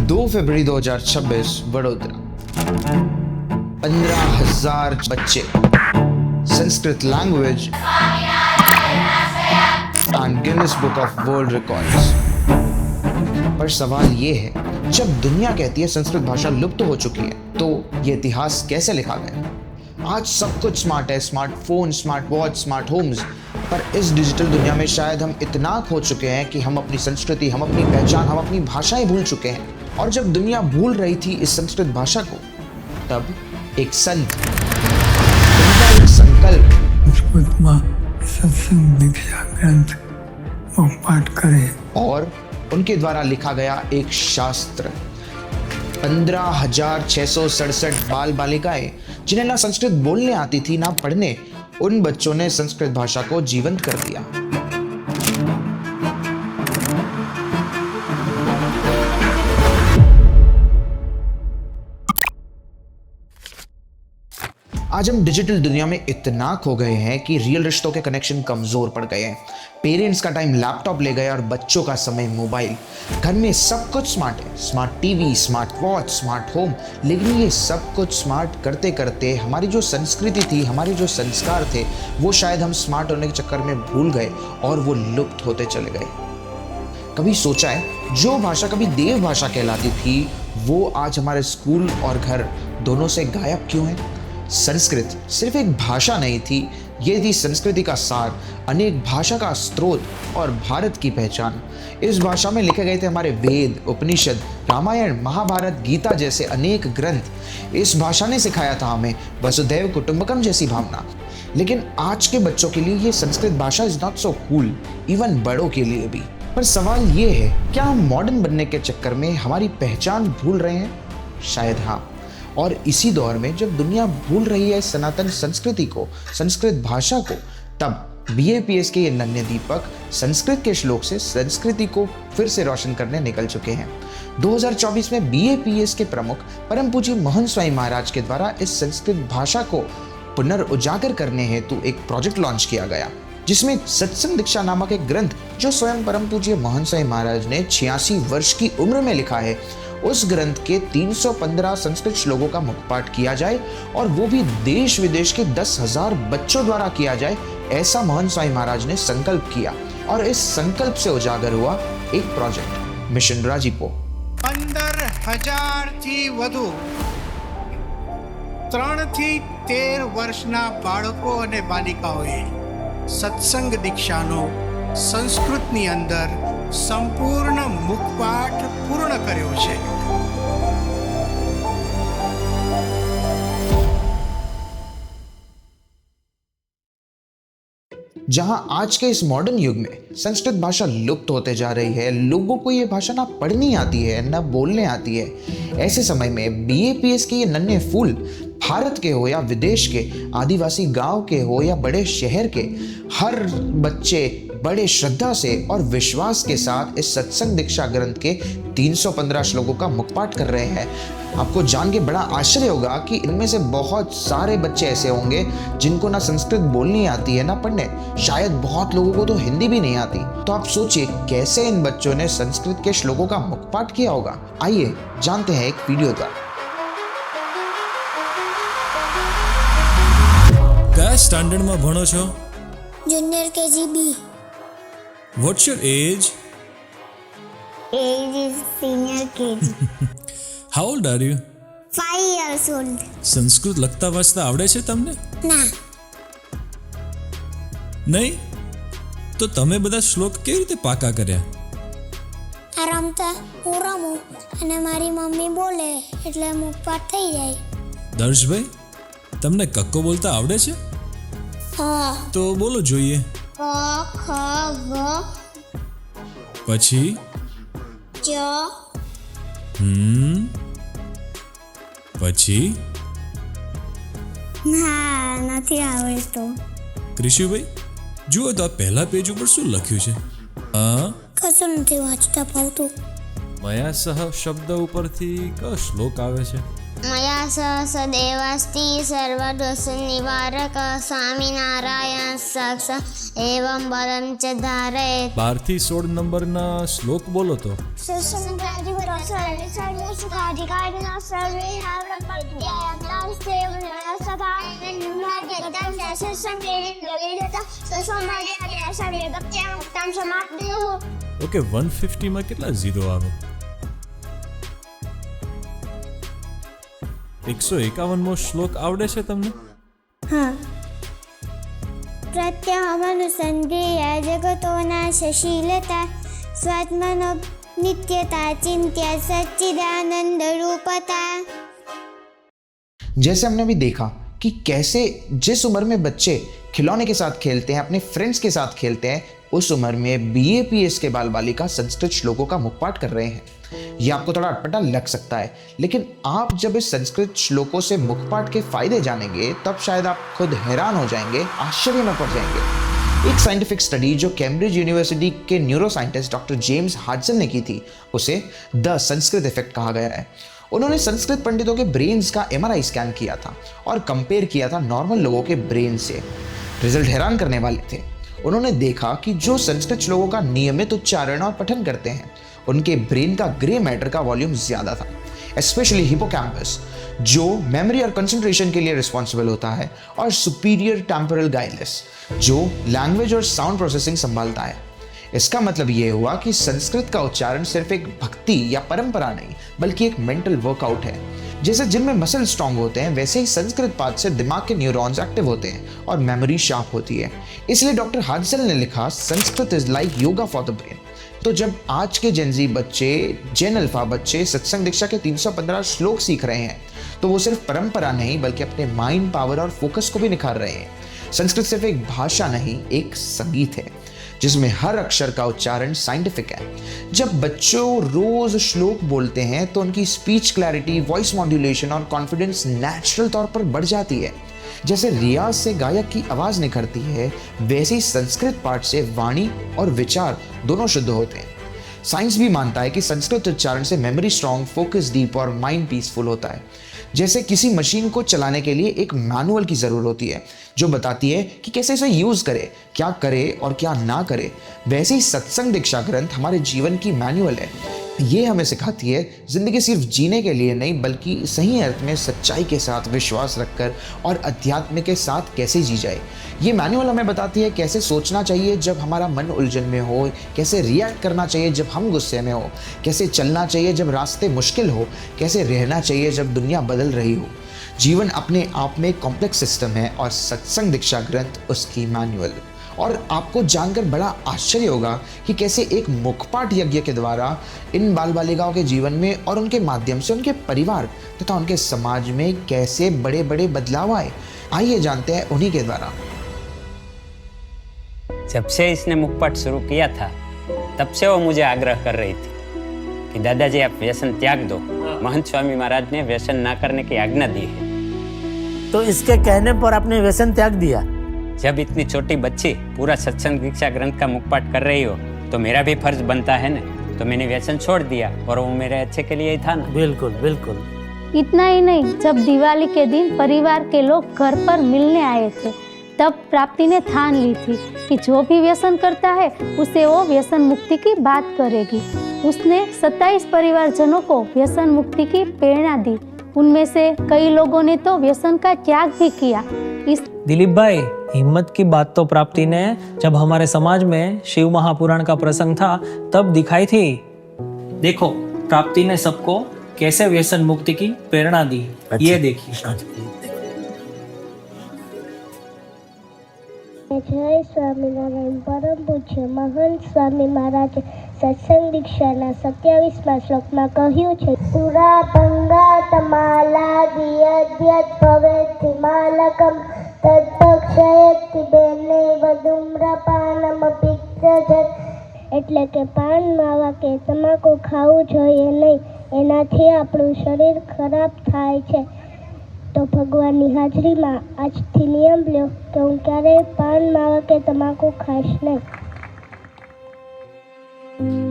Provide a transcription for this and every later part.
2 फरवरी 2026 वडोदरा 15,000 बच्चे Sanskrit language and Guinness book of world records. पर सवाल ये है, जब दुनिया कहती है संस्कृत भाषा लुप्त हो चुकी है, तो ये इतिहास कैसे लिखा गया? आज सब कुछ स्मार्ट है, smartphone, smart watch, smart homes, पर इस डिजिटल दुनिया में शायद हम इतना खो चुके हैं कि हम अपनी संस्कृति, हम अपनी पहचान, हम अपनी भाषाएं भूल चुके हैं। और जब दुनिया भूल रही थी इस संस्कृत भाषा को, तब एक संत, उनका एक संकल्प सत्संग दीक्षा ग्रंथ को पाठ करे और उनके द्वारा लिखा गया एक शास्त्र। 15,667 बाल बालिकाएं, जिन्हें ना संस्कृत बोलने आती थी ना पढ़ने, उन बच्चों ने संस्कृत भाषा को जीवंत कर दिया। आज हम डिजिटल दुनिया में इतना खो गए हैं कि रियल रिश्तों के कनेक्शन कमजोर पड़ गए हैं। पेरेंट्स का टाइम लैपटॉप ले गए और बच्चों का समय मोबाइल। घर में सब कुछ स्मार्ट है, smart TV, smart watch, smart home, लेकिन ये सब कुछ स्मार्ट करते करते हमारी जो संस्कृति थी, हमारे जो संस्कार थे, वो शायद हम स्मार्ट होने के चक्कर में भूल गए और वो लुप्त होते चले गए। कभी सोचा है, जो भाषा कभी देव भाषा कहलाती थी, वो आज हमारे स्कूल और घर दोनों से गायब क्यों है? संस्कृत सिर्फ एक भाषा नहीं थी, ये थी संस्कृति का सार, अनेक भाषा का स्रोत और भारत की पहचान। इस भाषा में लिखे गए थे हमारे वेद, उपनिषद, रामायण, महाभारत, गीता जैसे अनेक ग्रंथ। इस भाषा ने सिखाया था हमें वसुधैव कुटुंबकम जैसी भावना। लेकिन आज के बच्चों के लिए ये संस्कृत भाषा is not so cool, even बड़ों के लिए भी। पर सवाल ये है, क्या हम मॉडर्न बनने के चक्कर में हमारी पहचान भूल रहे हैं? शायद हाँ। और इसी दौर में जब दुनिया भूल रही है सनातन संस्कृति को, संस्कृत भाषा को, तब BAPS के ये नन्हे दीपक संस्कृत के श्लोक से संस्कृति को फिर से रोशन करने निकल चुके हैं। 2024 में BAPS के प्रमुख परम पूज्य मोहन स्वामी महाराज के द्वारा इस संस्कृत भाषा को पुनर्उजागर करने हेतु एक प्रोजेक्ट लॉन्च किया गया, जिसमें सत्संग दीक्षा नामक एक ग्रंथ, जो स्वयं परम पूज्य मोहन स्वामी महाराज ने 86 वर्ष की उम्र में लिखा है, उस ग्रंथ के 315 संस्कृत श्लोकों का मुखपाठ किया जाए और वो भी देश विदेश के 10,000 बच्चों द्वारा किया जाए, ऐसा मोहन स्वामी महाराज ने संकल्प किया। और इस संकल्प से उजागर हुआ एक प्रोजेक्ट, मिशन राजीपो। 15,000 થી વધુ 3 થી 13 વર્ષના બાળકો અને બાલિકાઓએ સત્સંગ દીક્ષાનો સંસ્કૃતની અંદર સંપૂર્ણ મુખપાઠ પૂર્ણ કર્યો છે। जहां आज के इस मॉडर्न युग में संस्कृत भाषा लुप्त होते जा रही है, लोगों को ये भाषा ना पढ़नी आती है ना बोलने आती है, ऐसे समय में BAPS के ये नन्हे फूल, भारत के हो या विदेश के, आदिवासी गांव के हो या बड़े शहर के, हर बच्चे बड़े श्रद्धा से और विश्वास के साथ इस सत्संग दीक्षा ग्रंथ के 315 श्लोकों का मुखपाठ कर रहे हैं। आपको जान के बड़ा आश्चर्य होगा कि इनमें से बहुत सारे बच्चे ऐसे होंगे जिनको ना संस्कृत बोलनी आती है ना पढ़ने, शायद बहुत लोगों को तो हिंदी भी नहीं आती। तो आप सोचिए कैसे इन बच्चों ने संस्कृत के श्लोकों का मुखपाठ किया होगा। आइए जानते हैं एक वीडियो द्वारा। કયા સ્ટાન્ડર્ડમાં ભણો છો? Junior KGB. What's your age? Age is senior KG. How old are you? 5 years old. Sanskrit લખતા વાંચતા આવડે છે તમને? ના. નહીં? તો તમે બધા શ્લોક કેવી રીતે પાકા કર્યા? આ રમતા હું રમું અને મારી મમ્મી બોલે એટલે મુખપાઠ થઈ જાય। દર્શભાઈ, તમને કક્કો બોલતા આવડે છે? હા. તો બોલો જોઈએ। ક ખ ગ પછી ચ પછી ના નથી આવડતું। ક્રિશુભાઈ, જુઓ તો આ પહેલા પેજ ઉપર શું લખ્યું છે? કશું નથી વાંચતા ફાવતું। મયા સહ શબ્દ ઉપરથી કયો શ્લોક આવે છે? मया सह सदेवास्ति सर्वदोषनिवारक स्वामिनारायण साक्षात् एवं बलं च धारयेत्. 12 થી 16 નંબરના શ્લોક બોલો તો. ઓકે, 150 માં કેટલા ઝીરો આવે? 151મો શ્લોક આવડે છે તમને? હા. प्रत्यहमनुसन्धेय जगतो नाशशीलता स्वात्मनो नित्यता चिंत्य सच्चिदानंद रूपता. जैसे हमने अभी देखा कि कैसे जिस उम्र में बच्चे खिलौने के साथ खेलते हैं, अपने फ्रेंड्स के साथ खेलते हैं, उस उम्र में BAPS के बाल बालिका संस्कृत श्लोकों का मुखपाठ कर रहे हैं. ये आपको थोड़ा अटपटा लग सकता है, लेकिन आप जब इस संस्कृत श्लोकों से मुखपाठ के फायदे जानेंगे तब शायद आप खुद हैरान हो जाएंगे, आश्चर्य में पड़ जाएंगे. एक साइंटिफिक स्टडी जो कैम्ब्रिज यूनिवर्सिटी के न्यूरो साइंटिस्ट डॉक्टर जेम्स हाडसन ने की थी, उसे द संस्कृत इफेक्ट कहा गया है. उन्होंने संस्कृत पंडितों के ब्रेन्स का MRI स्कैन किया था और कंपेयर किया था नॉर्मल लोगों के ब्रेन से. रिजल्ट हैरान करने वाले थे. उन्होंने देखा कि जो संस्कृत श्लोकों का नियमित उच्चारण और पठन करते हैं, उनके ब्रेन का ग्रे मैटर का वॉल्यूम ज़्यादा था, स्पेशली हिपोकैम्पस जो मेमोरी और कंसंट्रेशन के लिए रिस्पॉन्सिबल होता है, और सुपीरियर टेम्पोरल गाइलस जो लैंग्वेज और साउंड प्रोसेसिंग संभालता है. इसका मतलब ये हुआ कि संस्कृत का उच्चारण सिर्फ एक भक्ति या परंपरा नहीं, बल्कि एक मेंटल वर्कआउट है. जैसे जिनमें मसल स्ट्रांग होते हैं, वैसे ही संस्कृत पाठ से दिमाग के न्यूरॉन्स एक्टिव होते हैं और मेमोरी शार्प होती है. इसलिए डॉक्टर हाडसन ने लिखा, Sanskrit is like yoga for the brain. तो जब आज के जेनजी बच्चे, जेन अल्फा बच्चे सत्संग दीक्षा के 315 श्लोक सीख रहे हैं, तो वो सिर्फ परंपरा नहीं बल्कि अपने माइंड पावर और फोकस को भी निखार रहे हैं. संस्कृत सिर्फ एक भाषा नहीं, एक संगीत है जिसमें हर अक्षर का उच्चारण साइंटिफिक है. जब बच्चों रोज श्लोक बोलते हैं तो उनकी स्पीच क्लैरिटी, वॉइस मॉड्यूलेशन और कॉन्फिडेंस नेचुरल तौर पर बढ़ जाती है. जैसे रियाज से गायक की आवाज निखरती है, वैसे ही संस्कृत पाठ से वाणी और विचार दोनों शुद्ध होते हैं. साइंस भी मानता है कि संस्कृत उच्चारण से मेमोरी स्ट्रांग, फोकस डीप और माइंड पीसफुल होता है. जैसे किसी मशीन को चलाने के लिए एक मैनुअल की ज़रूरत होती है जो बताती है कि कैसे इसे यूज़ करे, क्या करे और क्या ना करे, वैसे ही सत्संग दीक्षा ग्रंथ हमारे जीवन की मैनुअल है. ये हमें सिखाती है ज़िंदगी सिर्फ जीने के लिए नहीं, बल्कि सही अर्थ में सच्चाई के साथ विश्वास रखकर और अध्यात्म के साथ कैसे जी जाए. ये मैनुअल हमें बताती है कैसे सोचना चाहिए जब हमारा मन उलझन में हो, कैसे रिएक्ट करना चाहिए जब हम गुस्से में हो, कैसे चलना चाहिए जब रास्ते मुश्किल हो, कैसे रहना चाहिए जब दुनिया बदल रही हो. जीवन अपने आप में कॉम्प्लेक्स सिस्टम है और सत्संग दीक्षा ग्रंथ उसकी मैनुअल. और आपको जानकर बड़ा आश्चर्य होगा कि कैसे एक मुखपाठ यज्ञ के द्वारा इन बाल बालिकाओं के जीवन में और उनके माध्यम से उनके परिवार तथा उनके समाज में कैसे बड़े बड़े बदलाव आए. आइए जानते हैं उन्हीं के द्वारा. जब से इसने मुखपाठ शुरू किया था, तब से वो मुझे आग्रह कर रही थी कि दादाजी आप व्यसन त्याग दो. महंत स्वामी महाराज ने व्यसन ना करने की आज्ञा दी है. तो इसके कहने पर आपने व्यसन त्याग दिया? जब इतनी छोटी बच्ची पूरा सत्संग दीक्षा ग्रंथ का मुखपाठ कर रही हो तो मेरा भी फर्ज बनता है ना. तो मैंने व्यसन छोड़ दिया और वो मेरे अच्छे के लिए ही था ना. बिल्कुल बिल्कुल. इतना ही नहीं, जब दिवाली के दिन परिवार के लोग घर पर मिलने आए थे, तब प्राप्ति ने ठान ली थी कि जो भी व्यसन करता है उसे वो व्यसन मुक्ति की बात करेगी. उसने 27 परिवारजनों को व्यसन मुक्ति की प्रेरणा दी. उनमें से कई लोगों ने तो व्यसन का त्याग भी किया. इस दिलीप भाई, हिम्मत की बात तो प्राप्ति ने जब हमारे समाज में शिव महापुराण का प्रसंग था तब दिखाई थी. देखो प्राप्ति ने सबको कैसे व्यसन मुक्ति की प्रेरणा दी. ये देखिए. जय स्वामीनारायण. परम पूज्य महंत સ્વામી મહારાજે સત્સંગ દીક્ષાના 27મા શ્લોકમાં કહ્યું છે, પુરા ભંગા તમાલા દિયદ્યત ભવેતિ માલકમ તત્પક્ષયતિ બેને વદુમ્રપાનમપિ ત્યજત. એટલે કે પાન માવા કે તમાકુ ખાવું જોઈએ નહીં, એનાથી આપણું શરીર ખરાબ થાય છે. તો ભગવાનની હાજરીમાં આજથી નિયમ લ્યો કે હું ક્યારેય પાન માવા કે તમાકુ ખાઈશ નહીં.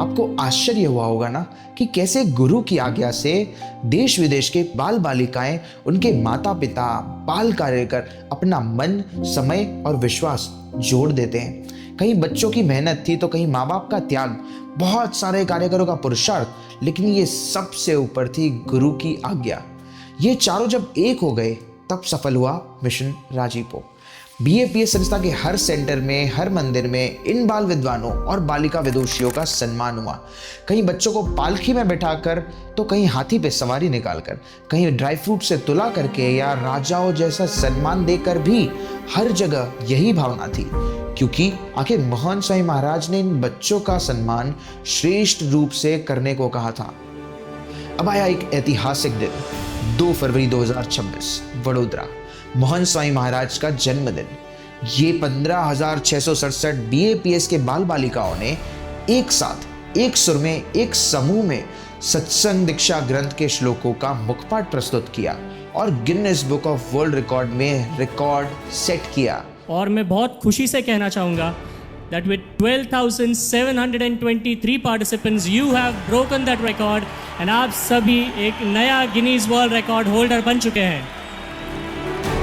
आपको आश्चर्य हुआ होगा ना कि कैसे गुरु की आज्ञा से देश विदेश के बाल बालिकाएं उनके माता पिता बाल कार्य कर अपना मन, समय और विश्वास जोड़ देते हैं। कहीं बच्चों की मेहनत थी तो कहीं माँ बाप का त्याग, बहुत सारे कार्यकरों का पुरुषार्थ, लेकिन ये सबसे ऊपर थी गुरु की आज्ञा। ये चारों जब एक हो गए तब सफल हुआ मिशन राजीपो। BAPS संस्था के हर सेंटर में, हर मंदिर में इन बाल विद्वानों और बालिका विदुषियों का सम्मान हुआ। कहीं बच्चों को पालकी में बैठाकर तो कहीं हाथी पे सवारी निकालकर, कहीं ड्राई फ्रूट से तुला करके या राजाओं जैसा सम्मान देकर भी हर जगह यही भावना थी, क्योंकि आखिर मोहन स्वामी महाराज ने इन बच्चों का सम्मान श्रेष्ठ रूप से करने को कहा था। अब आया एक ऐतिहासिक दिन, 2 फरवरी 2026, वडोदरा, मोहन स्वामी महाराज का जन्मदिन। ये 15,667 BAPS के बाल बालिकाओं ने एक साथ, एक सुर में, एक समूह में सत्संग दीक्षा ग्रंथ के श्लोकों का मुखपाठ प्रस्तुत किया और Guinness book of world record में रिकॉर्ड सेट किया। और मैं बहुत खुशी से कहना चाहूँगा that with 12,723 participants you have broken that record and आप सभी एक नया गिनीज वर्ल्ड रिकॉर्ड होल्डर बन चुके हैं।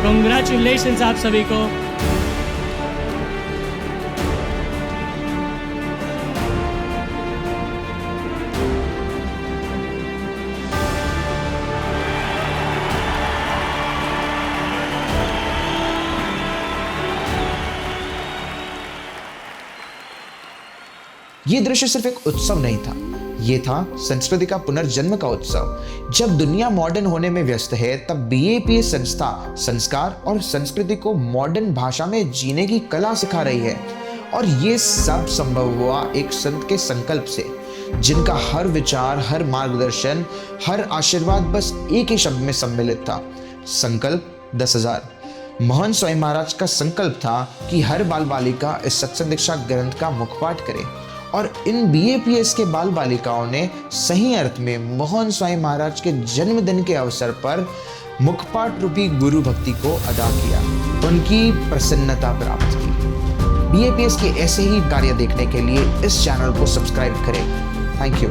Congratulations आप सभी को। ये दृश्य सिर्फ एक उत्सव नहीं था, ये था संस्कृति का पुनर्जन्म का उत्सव। जब दुनिया मॉडर्न होने में व्यस्त है, तब BAPS संस्था संस्कार और संस्कृति को मॉडर्न भाषा में जीने की कला सिखा रही है। और ये सब संभव हुआ एक संत के संकल्प से, जिनका हर विचार, हर मार्गदर्शन, हर आशीर्वाद बस एक ही शब्द में सम्मिलित था, संकल्प 10,000। मोहन स्वामी महाराज का संकल्प था कि हर बाल बालिका इस सत्संग दीक्षा ग्रंथ का मुखपाठ करे, और इन BAPS के बाल बालिकाओं ने सही अर्थ में मोहन स्वामी महाराज के जन्मदिन के अवसर पर मुखपाठ रूपी गुरु भक्ति को अदा किया, उनकी प्रसन्नता प्राप्त की। BAPS के ऐसे ही कार्य देखने के लिए इस चैनल को सब्सक्राइब करें। Thank you.